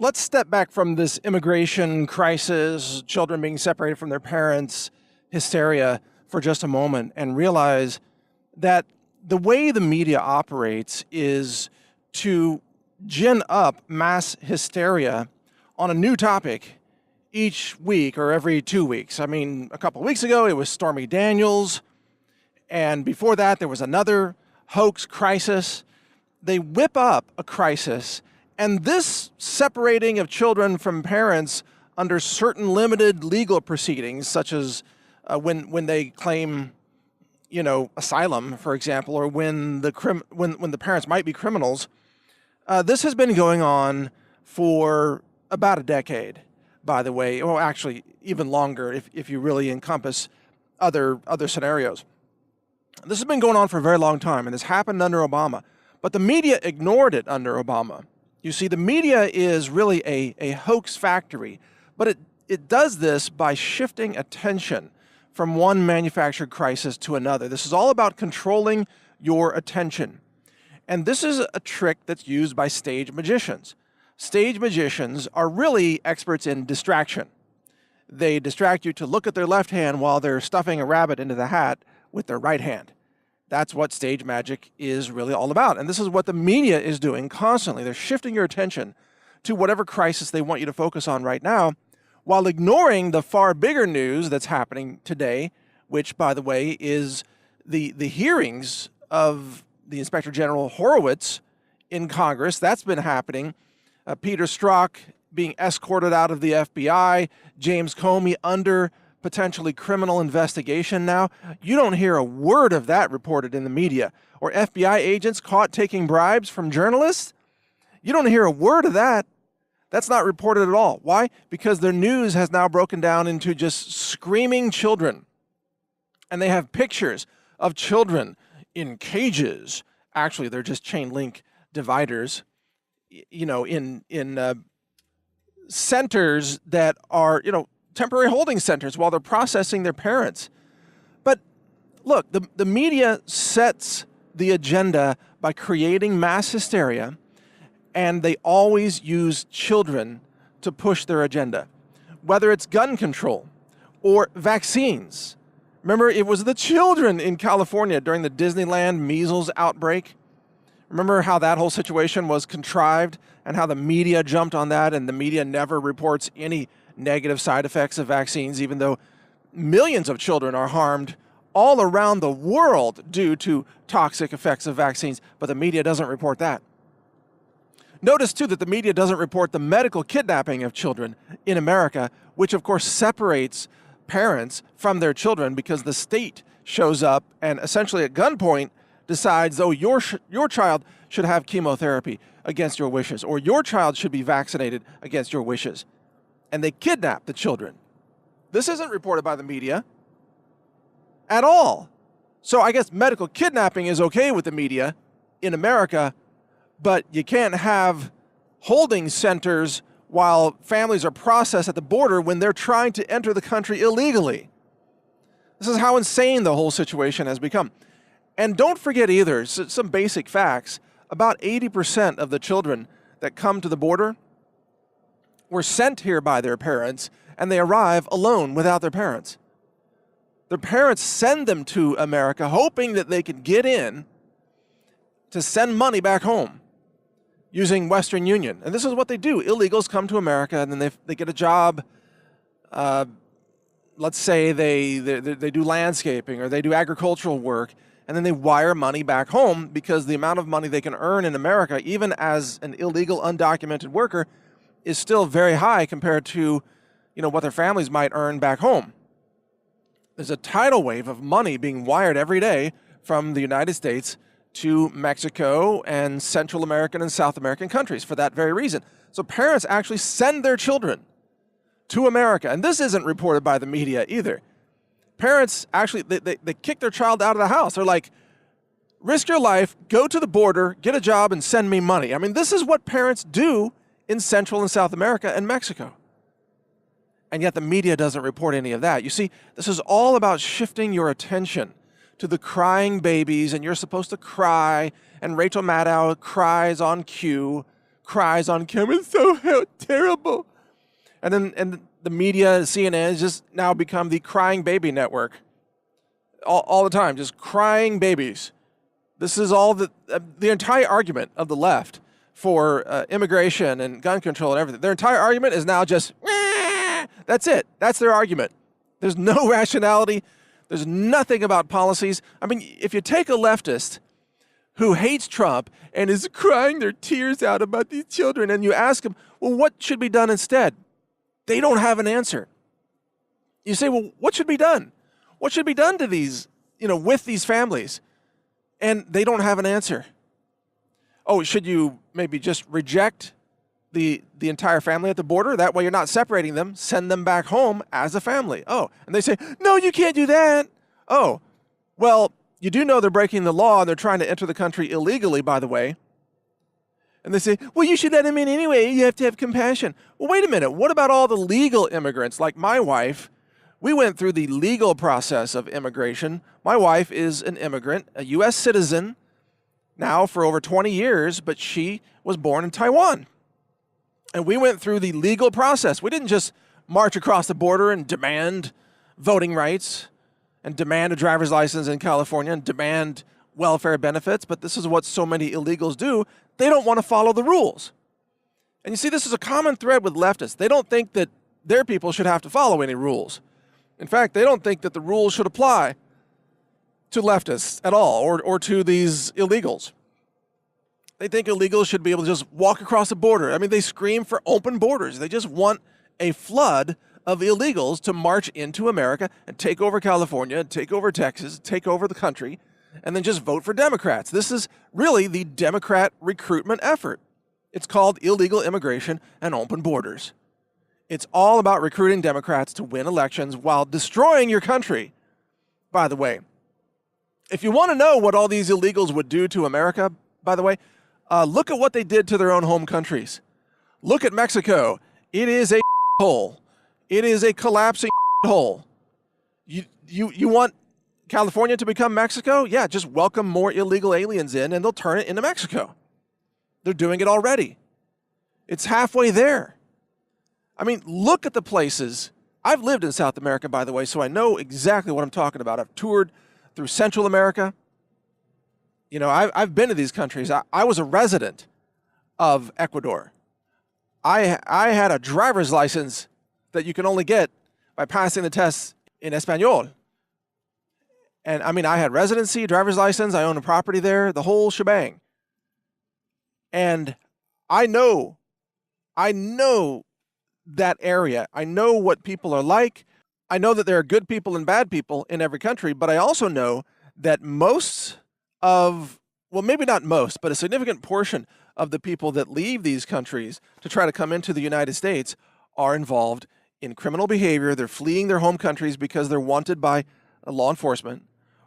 Let's step back from this immigration crisis, children being separated from their parents, hysteria for just a moment, and realize that the way the media operates is to gin up mass hysteria on a new topic each week or every 2 weeks. I mean, a couple of weeks ago, it was Stormy Daniels. And before that, there was another hoax crisis. They whip up a crisis. And this separating of children from parents under certain limited legal proceedings, such as when they claim, asylum, for example, or when the parents might be criminals, this has been going on for about a decade, by the way. Well, actually, even longer if you really encompass other scenarios. This has been going on for a very long time, and this happened under Obama. But the media ignored it under Obama. You see, the media is really a hoax factory, but it does this by shifting attention from one manufactured crisis to another. This is all about controlling your attention. And this is a trick that's used by stage magicians. Stage magicians are really experts in distraction. They distract you to look at their left hand while they're stuffing a rabbit into the hat with their right hand. That's what stage magic is really all about. And this is what the media is doing constantly. They're shifting your attention to whatever crisis they want you to focus on right now, while ignoring the far bigger news that's happening today, which, by the way, is the hearings of the Inspector General Horowitz in Congress. That's been happening. Peter Strzok being escorted out of the FBI, James Comey under potentially criminal investigation now. You don't hear a word of that reported in the media. Or FBI agents caught taking bribes from journalists. You don't hear a word of that. That's not reported at all. Why? Because their news has now broken down into just screaming children. And they have pictures of children in cages. Actually, they're just chain link dividers, in centers that are, temporary holding centers while they're processing their parents. But look, the media sets the agenda by creating mass hysteria, and they always use children to push their agenda, whether it's gun control or vaccines. Remember, it was the children in California during the Disneyland measles outbreak. Remember how that whole situation was contrived and how the media jumped on that, and the media never reports any negative side effects of vaccines, even though millions of children are harmed all around the world due to toxic effects of vaccines, but the media doesn't report that. Notice, too, that the media doesn't report the medical kidnapping of children in America, which, of course, separates parents from their children because the state shows up and essentially at gunpoint decides, oh, your child should have chemotherapy against your wishes, or your child should be vaccinated against your wishes. And they kidnap the children. This isn't reported by the media at all. So I guess medical kidnapping is okay with the media in America, but you can't have holding centers while families are processed at the border when they're trying to enter the country illegally. This is how insane the whole situation has become. And don't forget either, some basic facts, about 80% of the children that come to the border were sent here by their parents, and they arrive alone without their parents. Their parents send them to America hoping that they could get in to send money back home using Western Union. And this is what they do. Illegals come to America, and then they get a job. Let's say they do landscaping or they do agricultural work, and then they wire money back home because the amount of money they can earn in America, even as an illegal, undocumented worker, is still very high compared to, what their families might earn back home. There's a tidal wave of money being wired every day from the United States to Mexico and Central American and South American countries for that very reason. So parents actually send their children to America, and this isn't reported by the media either. Parents actually, they kick their child out of the house. They're like, risk your life, go to the border, get a job, and send me money. I mean, this is what parents do in Central and South America and Mexico. And yet the media doesn't report any of that. You see, this is all about shifting your attention to the crying babies, and you're supposed to cry, and Rachel Maddow cries on cue, cries on camera, it's so And the media, CNN, has just now become the crying baby network. All the time, just crying babies. This is all the entire argument of the left for immigration and gun control and everything. Their entire argument is now just, that's it. That's their argument. There's no rationality. There's nothing about policies. I mean, if you take a leftist who hates Trump and is crying their tears out about these children, and you ask them, well, what should be done instead? They don't have an answer. You say, well, what should be done? What should be done to these, with these families? And they don't have an answer. Oh, should you maybe just reject the entire family at the border? That way you're not separating them. Send them back home as a family. Oh, and they say, no, you can't do that. Oh, well, you do know they're breaking the law and they're trying to enter the country illegally, by the way. And they say, well, you should let them in anyway. You have to have compassion. Well, wait a minute. What about all the legal immigrants like my wife? We went through the legal process of immigration. My wife is an immigrant, a U.S. citizen, now for over 20 years, but she was born in Taiwan. And we went through the legal process. We didn't just march across the border and demand voting rights and demand a driver's license in California and demand welfare benefits, but this is what so many illegals do. They don't want to follow the rules. And you see, this is a common thread with leftists. They don't think that their people should have to follow any rules. In fact, they don't think that the rules should apply to leftists at all or to these illegals. They think illegals should be able to just walk across the border. I mean, they scream for open borders. They just want a flood of illegals to march into America and take over California, take over Texas, take over the country, and then just vote for Democrats. This is really the Democrat recruitment effort. It's called illegal immigration and open borders. It's all about recruiting Democrats to win elections while destroying your country. By the way, if you want to know what all these illegals would do to America, by the way, look at what they did to their own home countries. Look at Mexico. It is a hole. It is a collapsing hole. You want California to become Mexico? Yeah, just welcome more illegal aliens in and they'll turn it into Mexico. They're doing it already. It's halfway there. I mean, look at the places. I've lived in South America, by the way, so I know exactly what I'm talking about. I've toured through Central America. I've been to these countries. I was a resident of Ecuador. I had a driver's license that you can only get by passing the tests in Espanol. And I mean, I had residency, driver's license, I own a property there, the whole shebang. And I know that area. I know what people are like. I know that there are good people and bad people in every country, but I also know that maybe not most, but a significant portion of the people that leave these countries to try to come into the United States are involved in criminal behavior. They're fleeing their home countries because they're wanted by law enforcement,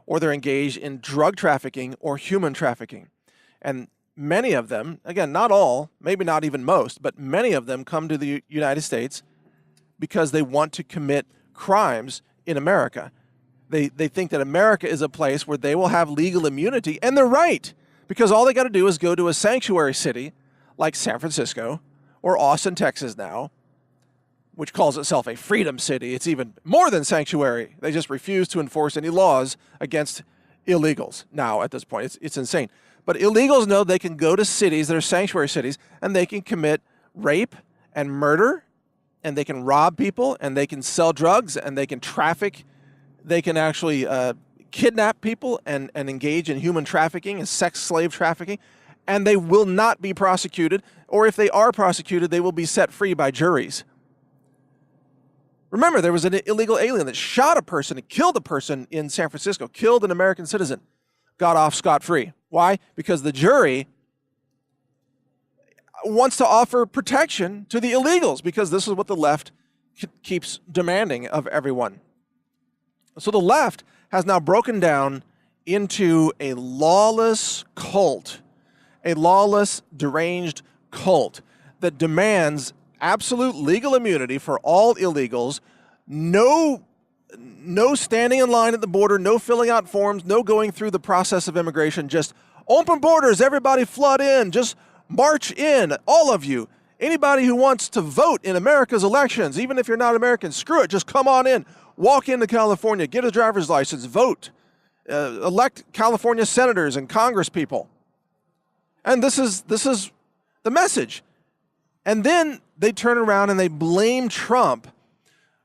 or they're engaged in drug trafficking or human trafficking. And many of them, again, not all, maybe not even most, but many of them come to the United States because they want to commit crimes in America. They think that America is a place where they will have legal immunity, and they're right, because all they got to do is go to a sanctuary city like San Francisco or Austin, Texas now, which calls itself a freedom city. It's even more than sanctuary. They just refuse to enforce any laws against illegals now at this point. It's insane. But illegals know they can go to cities that are sanctuary cities and they can commit rape and murder, and they can rob people, and they can sell drugs, and they can traffic. They can actually kidnap people and engage in human trafficking and sex slave trafficking, and they will not be prosecuted, or if they are prosecuted, they will be set free by juries. Remember, there was an illegal alien that shot a person and killed a person in San Francisco, killed an American citizen, got off scot-free. Why? Because the jury wants to offer protection to the illegals, because this is what the left keeps demanding of everyone. So the left has now broken down into a lawless cult, a lawless, deranged cult that demands absolute legal immunity for all illegals, no standing in line at the border, no filling out forms, no going through the process of immigration, just open borders, everybody flood in, just march in, all of you. Anybody who wants to vote in America's elections, even if you're not American, screw it, just come on in. Walk into California, get a driver's license, vote, elect California senators and congresspeople. And this is the message. And then they turn around and they blame Trump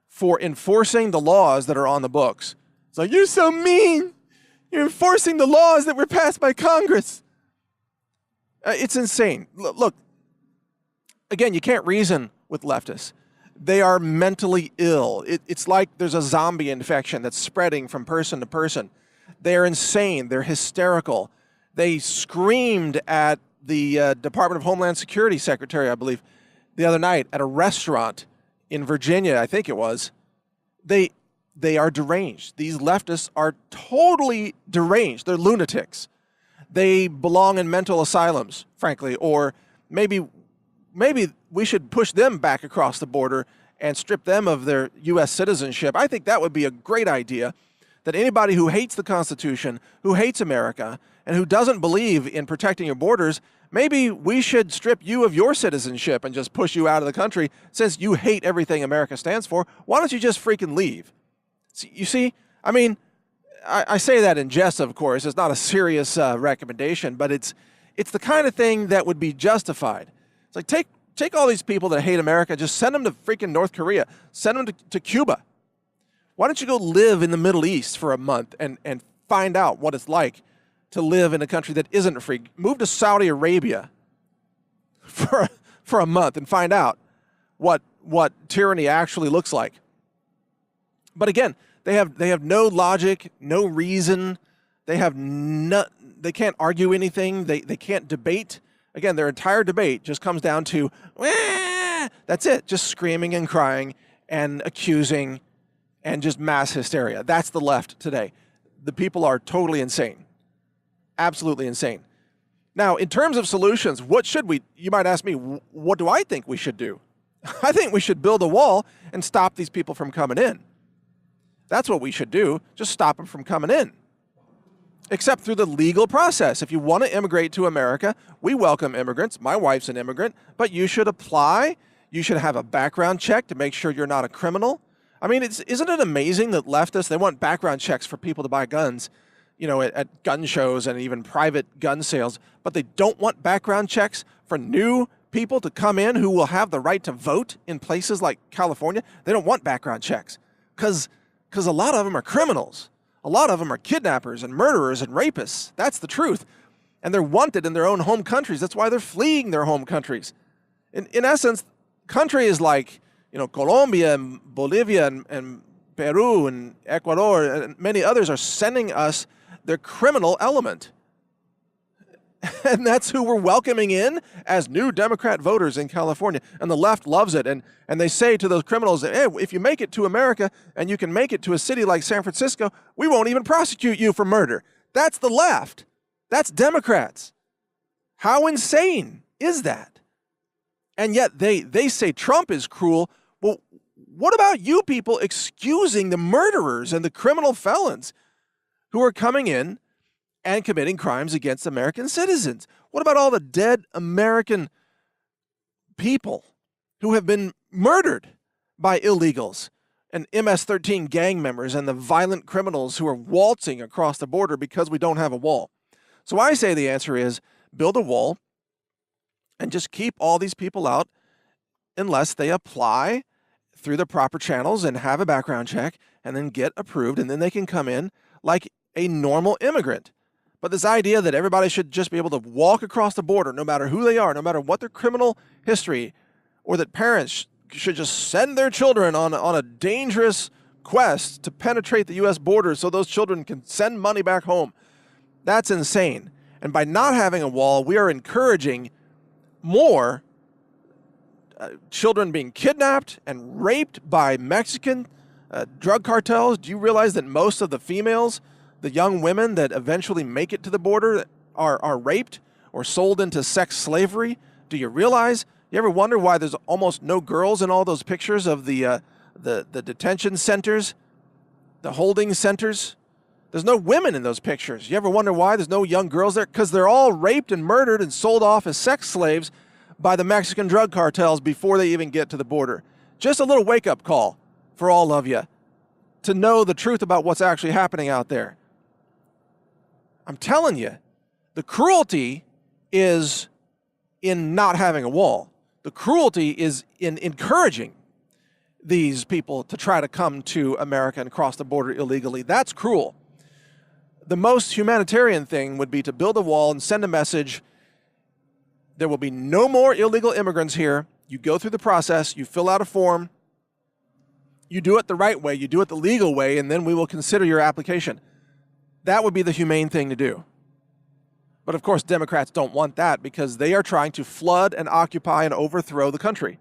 for enforcing the laws that are on the books. It's like, you're so mean. You're enforcing the laws that were passed by Congress. It's insane. Look, again, you can't reason with leftists. They are mentally ill. It's like there's a zombie infection that's spreading from person to person. They're insane. They're hysterical. They screamed at the Department of Homeland Security Secretary, I believe, the other night at a restaurant in Virginia, I think it was. They are deranged. These leftists are totally deranged. They're lunatics. They belong in mental asylums, frankly, or maybe we should push them back across the border and strip them of their U.S. citizenship. I think that would be a great idea, that anybody who hates the Constitution, who hates America, and who doesn't believe in protecting your borders, maybe we should strip you of your citizenship and just push you out of the country since you hate everything America stands for. Why don't you just freaking leave? You see, I mean, I say that in jest, of course. It's not a serious recommendation, but it's the kind of thing that would be justified. It's like, take all these people that hate America, just send them to freaking North Korea, send them to Cuba. Why don't you go live in the Middle East for a month and find out what it's like to live in a country that isn't free? Move to Saudi Arabia for a month and find out what tyranny actually looks like. But again, they have no logic, no reason. They can't argue anything. They can't debate. Again, their entire debate just comes down to, wah! That's it, just screaming and crying and accusing and just mass hysteria. That's the left today. The people are totally insane. Absolutely insane. Now, in terms of solutions, what should we, you might ask me, what do I think we should do? I think we should build a wall and stop these people from coming in. That's what we should do, just stop them from coming in. Except through the legal process. If you want to immigrate to America, we welcome immigrants. My wife's an immigrant, but you should apply. You should have a background check to make sure you're not a criminal. I mean, isn't it amazing that leftists, they want background checks for people to buy guns, you know, at gun shows and even private gun sales, but they don't want background checks for new people to come in who will have the right to vote in places like California? They don't want background checks because a lot of them are criminals. A lot of them are kidnappers and murderers and rapists. That's the truth. And they're wanted in their own home countries. That's why they're fleeing their home countries. In essence, country is like, you know, Colombia and Bolivia and Peru and Ecuador and many others are sending us their criminal element. And that's who we're welcoming in as new Democrat voters in California. And the left loves it. And they say to those criminals, hey, if you make it to America and you can make it to a city like San Francisco, we won't even prosecute you for murder. That's the left. That's Democrats. How insane is that? And yet they say Trump is cruel. Well, what about you people excusing the murderers and the criminal felons who are coming in and committing crimes against American citizens? What about all the dead American people who have been murdered by illegals and MS-13 gang members and the violent criminals who are waltzing across the border because we don't have a wall? So I say the answer is build a wall and just keep all these people out unless they apply through the proper channels and have a background check and then get approved, and then they can come in like a normal immigrant. But this idea that everybody should just be able to walk across the border, no matter who they are, no matter what their criminal history, or that parents should just send their children on a dangerous quest to penetrate the U.S. border so those children can send money back home, that's insane. And by not having a wall, we are encouraging more children being kidnapped and raped by Mexican drug cartels. Do you realize that most of the females, the young women that eventually make it to the border, are raped or sold into sex slavery? Do you realize? You ever wonder why there's almost no girls in all those pictures of the detention centers, the holding centers? There's no women in those pictures. You ever wonder why there's no young girls there? Because they're all raped and murdered and sold off as sex slaves by the Mexican drug cartels before they even get to the border. Just a little wake-up call for all of you to know the truth about what's actually happening out there. I'm telling you, the cruelty is in not having a wall. The cruelty is in encouraging these people to try to come to America and cross the border illegally. That's cruel. The most humanitarian thing would be to build a wall and send a message: there will be no more illegal immigrants here. You go through the process, you fill out a form, you do it the right way, you do it the legal way, and then we will consider your application. That would be the humane thing to do. But of course, Democrats don't want that because they are trying to flood and occupy and overthrow the country.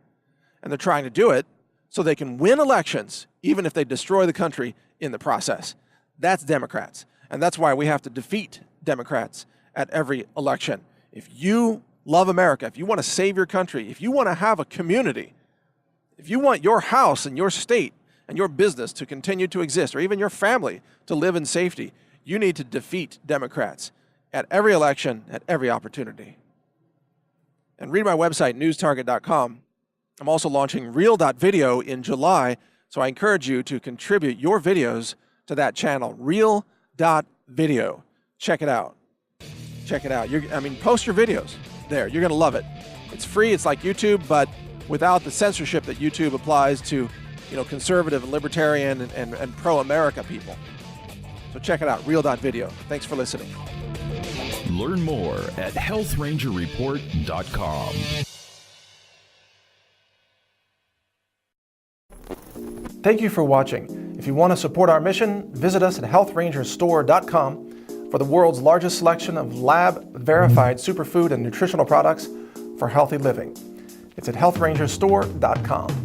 And they're trying to do it so they can win elections, even if they destroy the country in the process. That's Democrats. And that's why we have to defeat Democrats at every election. If you love America, if you want to save your country, if you want to have a community, if you want your house and your state and your business to continue to exist, or even your family to live in safety, you need to defeat Democrats at every election, at every opportunity. And read my website, newstarget.com. I'm also launching Real.video in July, so I encourage you to contribute your videos to that channel, Real.video. Check it out. Check it out. Post your videos there. You're going to love it. It's free. It's like YouTube, but without the censorship that YouTube applies to, conservative and libertarian and pro-America people. So check it out, Real.video. Thanks for listening. Learn more at healthrangerreport.com. Thank you for watching. If you want to support our mission, visit us at healthrangerstore.com for the world's largest selection of lab-verified superfood and nutritional products for healthy living. It's at healthrangerstore.com.